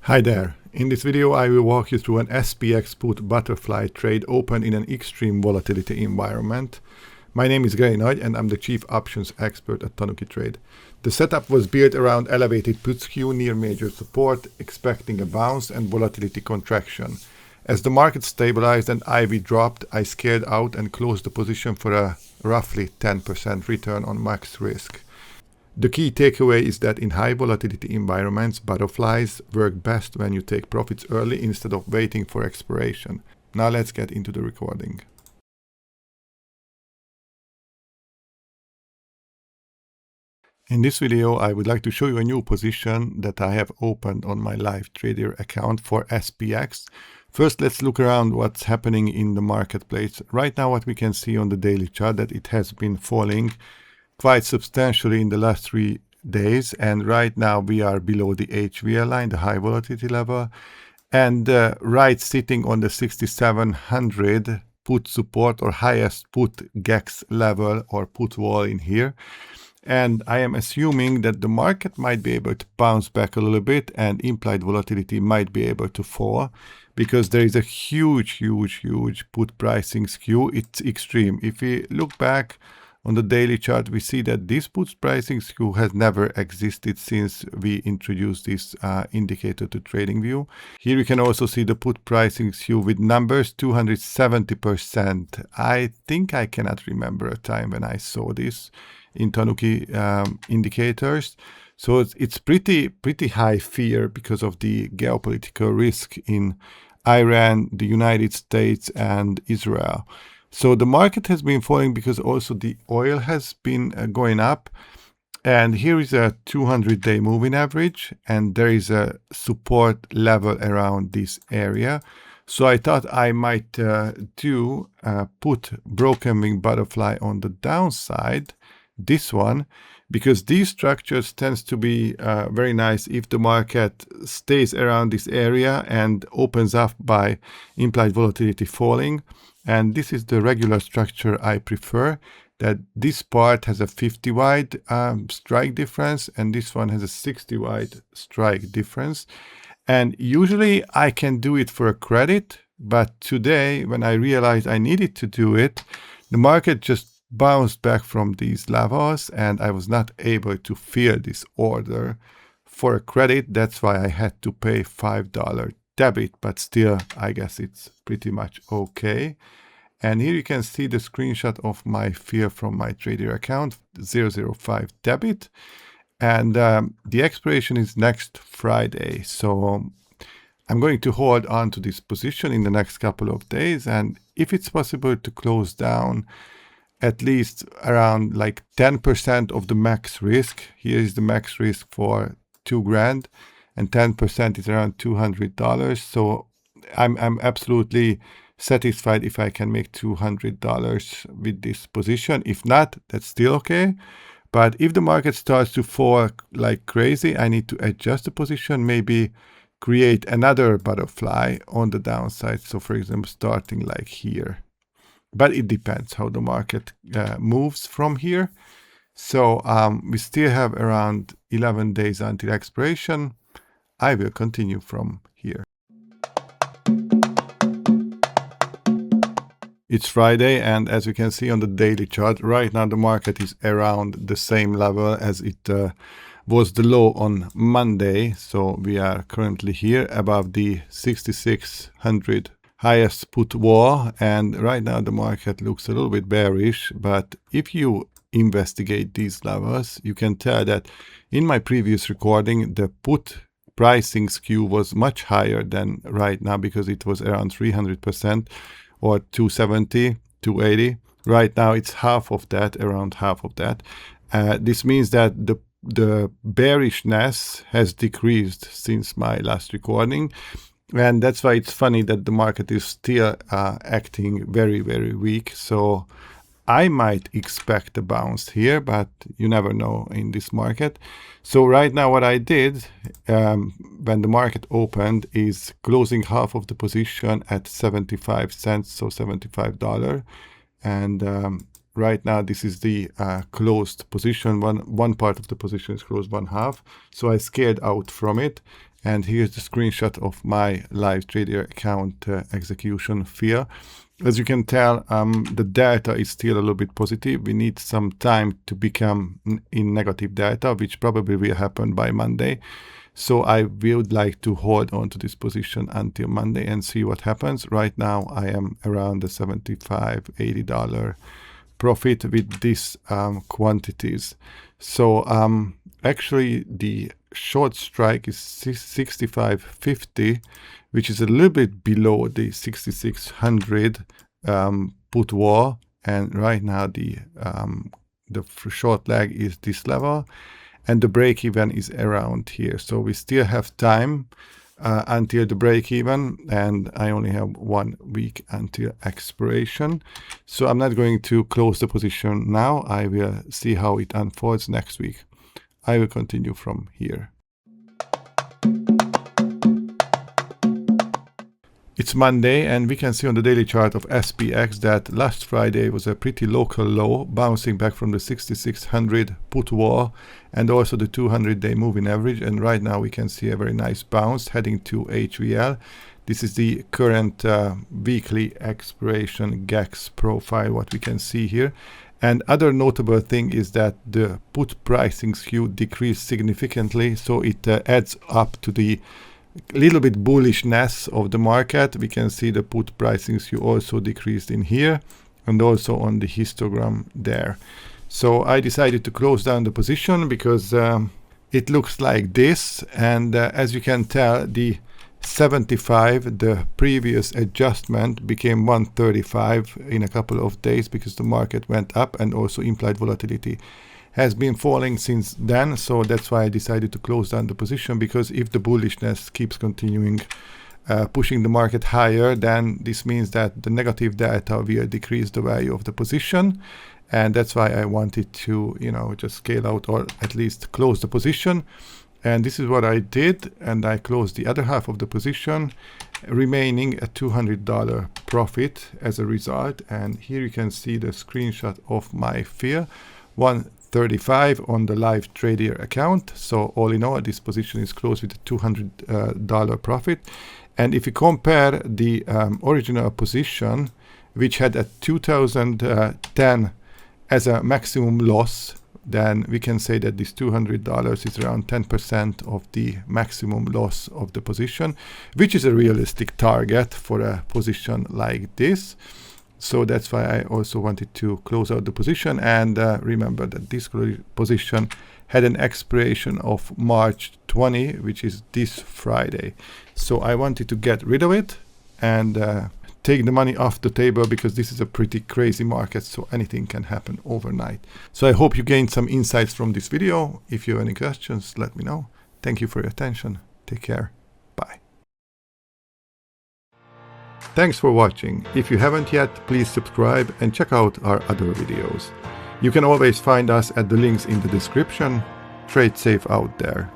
Hi there. In this video I will walk you through an SPX put butterfly trade open in an extreme volatility environment. My name is Gery and I'm the chief options expert at TanukiTrade. The setup was built around elevated put skew near major support, expecting a bounce and volatility contraction. As the market stabilized and IV dropped, I scared out and closed the position for a roughly 10% return on max risk. The key takeaway is that in high volatility environments, butterflies work best when you take profits early instead of waiting for expiration. Now let's get into the recording. In this video, I would like to show you a new position that I have opened on my live trader account for SPX. First, let's look around what's happening in the marketplace. Right now, what we can see on the daily chart that it has been falling quite substantially in the last 3 days, and right now we are below the HVL line, the high volatility level, and right sitting on the 6700 put support or highest put GEX level or put wall in here. And I am assuming that the market might be able to bounce back a little bit and implied volatility might be able to fall because there is a huge put pricing skew. It's extreme. If we look back on the daily chart, we see that this put pricing skew has never existed since we introduced this indicator to TradingView. Here you can also see the put pricing skew with numbers 270%. I think I cannot remember a time when I saw this in Tanuki indicators. So it's pretty high fear because of the geopolitical risk in Iran, the United States, and Israel. So the market has been falling because also the oil has been going up. And here is a 200-day moving average, and there is a support level around this area. So I thought I might put broken wing butterfly on the downside, this one, because these structures tends to be very nice if the market stays around this area and opens up by implied volatility falling. And this is the regular structure I prefer, that this part has a 50 wide strike difference and this one has a 60 wide strike difference. And usually I can do it for a credit, but today when I realized I needed to do it, the market just bounced back from these levels and I was not able to fill this order for a credit. That's why I had to pay $5 debit, but still I guess it's pretty much okay. And here you can see the screenshot of my fill from my trader account, 005 debit, and the expiration is next Friday. So I'm going to hold on to this position in the next couple of days, and if it's possible to close down at least around like 10% of the max risk. Here is the max risk for $2,000 and 10% is around $200. So I'm absolutely satisfied if I can make $200 with this position. If not, that's still okay. But if the market starts to fall like crazy, I need to adjust the position, maybe create another butterfly on the downside. So for example, starting like here. But it depends how the market moves from here. So we still have around 11 days until expiration. I will continue from here. It's Friday, and as you can see on the daily chart, right now the market is around the same level as it was the low on Monday. So we are currently here above the 6600 highest put wall, and right now the market looks a little bit bearish. But if you investigate these levels, you can tell that in my previous recording the put pricing skew was much higher than right now because it was around 300% or 270, 280. Right now it's half of that, around half of that. This means that the bearishness has decreased since my last recording. And that's why it's funny that the market is still acting very weak. So I might expect a bounce here, but you never know in this market. So right now what I did when the market opened is closing half of the position at 75 cents, so $75. And right now this is the closed position. One part of the position is closed, one half. So I scared out from it. And here's the screenshot of my live trader account execution fee. As you can tell, the delta is still a little bit positive. We need some time to become in negative delta, which probably will happen by Monday. So I would like to hold on to this position until Monday and see what happens. Right now, I am around the $75, $80 profit with these quantities. So actually, the short strike is 65.50, which is a little bit below the 6600 put wall. And right now, the short leg is this level. And the break even is around here. So we still have time until the break even, and I only have 1 week until expiration. So I'm not going to close the position now. I will see how it unfolds next week. I will continue from here. It's Monday, and we can see on the daily chart of SPX that last Friday was a pretty local low, bouncing back from the 6600 put wall and also the 200-day moving average. And right now we can see a very nice bounce heading to HVL. This is the current weekly expiration GEX profile, what we can see here. And other notable thing is that the put pricing skew decreased significantly, so it adds up to the little bit bullishness of the market. We can see the put pricing skew also decreased in here and also on the histogram there. So I decided to close down the position because it looks like this, and as you can tell, the 75, the previous adjustment, became 135 in a couple of days because the market went up, and also implied volatility has been falling since then. So that's why I decided to close down the position, because if the bullishness keeps continuing pushing the market higher, then this means that the negative delta will decrease the value of the position. And that's why I wanted to, just scale out or at least close the position. And this is what I did, and I closed the other half of the position, remaining a $200 profit as a result. And here you can see the screenshot of my fee, 135 on the live trader account. So all in all, this position is closed with a $200 profit. And if you compare the original position, which had a 2010 as a maximum loss, then we can say that this $200 is around 10% of the maximum loss of the position, which is a realistic target for a position like this. So that's why I also wanted to close out the position. And remember that this position had an expiration of March 20, which is this Friday. So I wanted to get rid of it and take the money off the table, because this is a pretty crazy market, so anything can happen overnight. So I hope you gained some insights from this video. If you have any questions, let me know. Thank you for your attention. Take care. Bye. Thanks for watching. If you haven't yet, please subscribe and check out our other videos. You can always find us at the links in the description. Trade safe out there.